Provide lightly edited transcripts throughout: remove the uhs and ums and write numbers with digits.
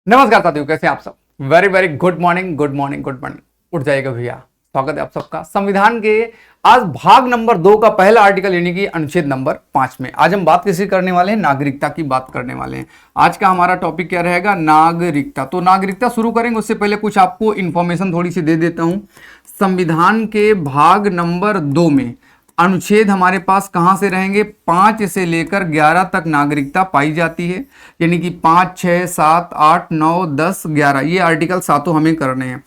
नमस्कार साथियों, कैसे हैं आप सब। Very very good morning, good morning, good morning. उठ जाएगा भैया। स्वागत है आप सबका संविधान के आज भाग नंबर 2 का पहला आर्टिकल यानी कि अनुच्छेद नंबर 5 में। आज हम बात किसी करने वाले हैं, नागरिकता की बात करने वाले हैं। आज का हमारा टॉपिक क्या रहेगा, नागरिकता। तो नागरिकता शुरू करेंगे उससे पहले कुछ आपको इंफॉर्मेशन थोड़ी सी दे देता हूं। संविधान के भाग नंबर 2 में अनुच्छेद हमारे पास कहां से रहेंगे, 5 से लेकर 11 तक नागरिकता पाई जाती है। यानी कि 5, 6, 7, 8, 9, 10, 11 ये आर्टिकल सातों हमें करने हैं।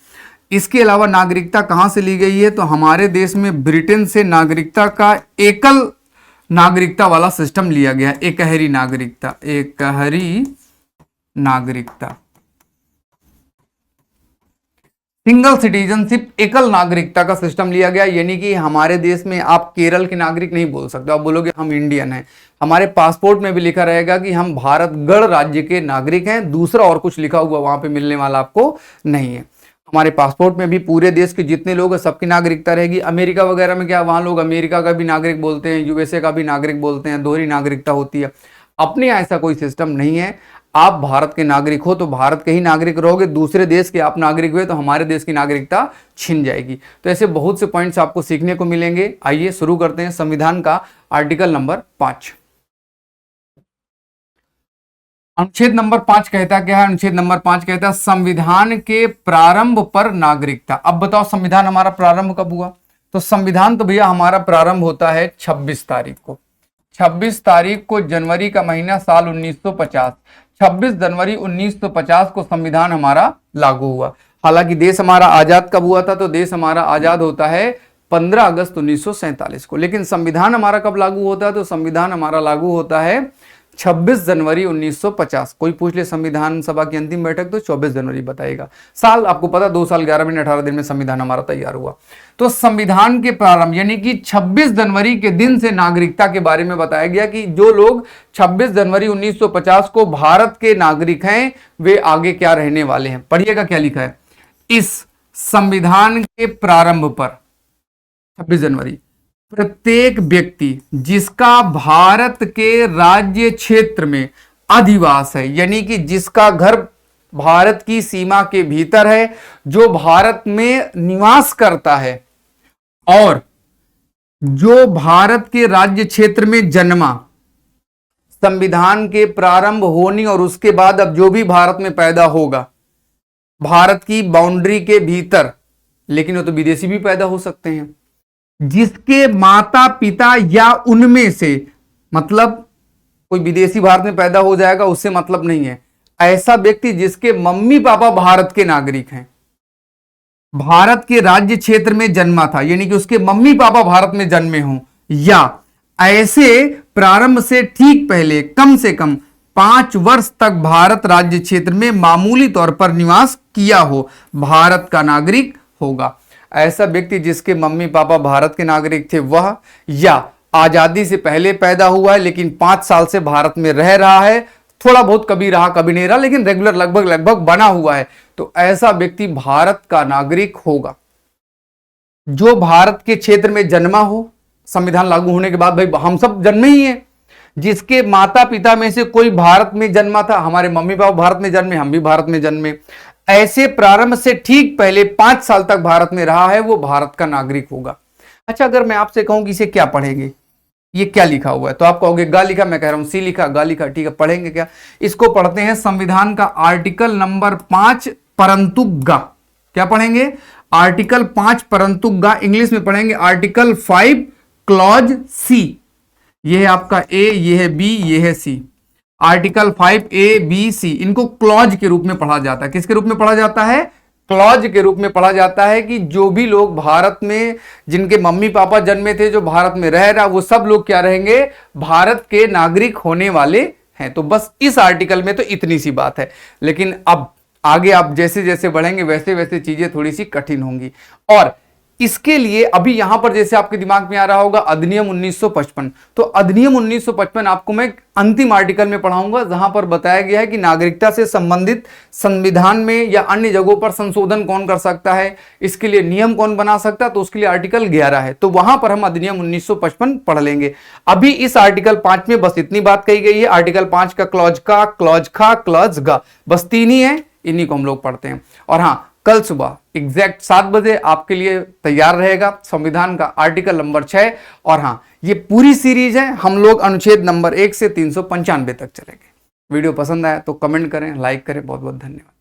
इसके अलावा नागरिकता कहां से ली गई है, तो हमारे देश में ब्रिटेन से नागरिकता का एकल नागरिकता वाला सिस्टम लिया गया, एकहरी नागरिकता, एकहरी नागरिकता, सिंगल सिटीजनशिप, एकल नागरिकता का सिस्टम लिया गया। यानी कि हमारे देश में आप केरल के नागरिक नहीं बोल सकते, आप बोलोगे हम इंडियन हैं। हमारे पासपोर्ट में भी लिखा रहेगा कि हम भारत गण राज्य के नागरिक हैं, दूसरा और कुछ लिखा हुआ वहां पे मिलने वाला आपको नहीं है। हमारे पासपोर्ट में भी पूरे देश के जितने लोग हैं सबकी नागरिकता रहेगी। अमेरिका वगैरह में क्या, वहां लोग अमेरिका का भी नागरिक बोलते हैं, यूएसए का भी नागरिक बोलते हैं, दोहरी नागरिकता होती है। अपने यहाँ ऐसा कोई सिस्टम नहीं है। आप भारत के नागरिक हो तो भारत के ही नागरिक रहोगे, दूसरे देश के आप नागरिक हुए तो हमारे देश की नागरिकता छिन जाएगी। तो ऐसे बहुत से पॉइंट्स आपको सीखने को मिलेंगे। आइए शुरू करते हैं संविधान का आर्टिकल नंबर 5। अनुच्छेद नंबर 5 कहता क्या है, अनुच्छेद नंबर 5 कहता है संविधान के प्रारंभ पर नागरिकता। अब बताओ संविधान हमारा प्रारंभ कब हुआ, तो संविधान तो भैया हमारा प्रारंभ होता है 26 तारीख को। 26 तारीख को जनवरी का महीना साल 1950, 26 जनवरी 1950 को संविधान हमारा लागू हुआ। हालांकि देश हमारा आजाद कब हुआ था, तो देश हमारा आजाद होता है 15 अगस्त 1947 को। लेकिन संविधान हमारा कब लागू होता है, तो संविधान हमारा लागू होता है 26 जनवरी 1950। कोई पूछ ले संविधान सभा की अंतिम बैठक, तो 24 जनवरी बताएगा। साल आपको पता, 2 साल 11 महीने 18 दिन में संविधान हमारा तैयार हुआ। तो संविधान के प्रारंभ यानी कि 26 जनवरी के दिन से नागरिकता के बारे में बताया गया कि जो लोग 26 जनवरी 1950 को भारत के नागरिक हैं वे आगे क्या रहने वाले हैं। पढ़िएगा क्या लिखा है, इस संविधान के प्रारंभ पर 26 जनवरी प्रत्येक व्यक्ति जिसका भारत के राज्य क्षेत्र में अधिवास है, यानी कि जिसका घर भारत की सीमा के भीतर है, जो भारत में निवास करता है और जो भारत के राज्य क्षेत्र में जन्मा, संविधान के प्रारंभ होने और उसके बाद अब जो भी भारत में पैदा होगा भारत की बाउंड्री के भीतर, लेकिन वो तो विदेशी भी पैदा हो सकते हैं, जिसके माता पिता या उनमें से, मतलब कोई विदेशी भारत में पैदा हो जाएगा उससे मतलब नहीं है, ऐसा व्यक्ति जिसके मम्मी पापा भारत के नागरिक हैं, भारत के राज्य क्षेत्र में जन्मा था, यानी कि उसके मम्मी पापा भारत में जन्मे हों, या ऐसे प्रारंभ से ठीक पहले कम से कम 5 वर्ष तक भारत राज्य क्षेत्र में मामूली तौर पर निवास किया हो, भारत का नागरिक होगा। ऐसा व्यक्ति जिसके मम्मी पापा भारत के नागरिक थे वह, या आजादी से पहले पैदा हुआ है लेकिन 5 साल से भारत में रह रहा है, थोड़ा बहुत कभी रहा कभी नहीं रहा लेकिन रेगुलर लगभग बना हुआ है, तो ऐसा व्यक्ति भारत का नागरिक होगा। जो भारत के क्षेत्र में जन्मा हो, संविधान लागू होने के बाद भाई हम सब जन्मे ही हैं, जिसके माता पिता में से कोई भारत में जन्मा था, हमारे मम्मी पापा भारत में जन्मे, हम भी भारत में जन्मे, ऐसे प्रारंभ से ठीक पहले 5 साल तक भारत में रहा है, वो भारत का नागरिक होगा। अच्छा, अगर मैं आपसे कहूं कि इसे क्या पढ़ेंगे, ये क्या लिखा हुआ है, तो आप कहोगे गा लिखा, मैं कह रहा हूं सी लिखा, गा लिखा, ठीक है, पढ़ेंगे क्या। इसको पढ़ते हैं संविधान का आर्टिकल नंबर 5 परंतु गा। क्या पढ़ेंगे, आर्टिकल 5 परंतु गा। इंग्लिश में पढ़ेंगे आर्टिकल 5 क्लॉज सी। ये है आपका ए, ये है बी, ये है सी। आर्टिकल 5 ए बी सी, इनको क्लॉज के रूप में पढ़ा जाता है। किसके रूप में पढ़ा जाता है, क्लॉज के रूप में पढ़ा जाता है कि जो भी लोग भारत में, जिनके मम्मी पापा जन्मे थे, जो भारत में रह रहा, वो सब लोग क्या रहेंगे, भारत के नागरिक होने वाले हैं। तो बस इस आर्टिकल में तो इतनी सी बात है, लेकिन अब आगे आप जैसे जैसे बढ़ेंगे वैसे वैसे चीजें थोड़ी सी कठिन होंगी। और इसके लिए अभी यहां पर जैसे आपके दिमाग में आ रहा होगा अधिनियम 1955, तो अधिनियम 1955 आपको मैं अंतिम आर्टिकल में पढ़ाऊंगा, जहां पर बताया गया है कि नागरिकता से संबंधित संविधान में या अन्य जगहों पर संशोधन कौन कर सकता है, इसके लिए नियम कौन बना सकता है, तो उसके लिए आर्टिकल 11 है, तो वहां पर हम अधिनियम 1955 पढ़ लेंगे। अभी इस आर्टिकल 5 में बस इतनी बात कही गई है, आर्टिकल 5 का क्लॉज का, क्लॉज खा, क्लॉज गा, बस 3 ही है। इन्हीं को हम लोग पढ़ते हैं। और हाँ, कल सुबह एग्जैक्ट 7 बजे आपके लिए तैयार रहेगा संविधान का आर्टिकल नंबर 6। और हाँ, ये पूरी सीरीज है, हम लोग अनुच्छेद नंबर 1 से 395 तक चलेंगे। वीडियो पसंद आया तो कमेंट करें, लाइक करें। बहुत बहुत धन्यवाद।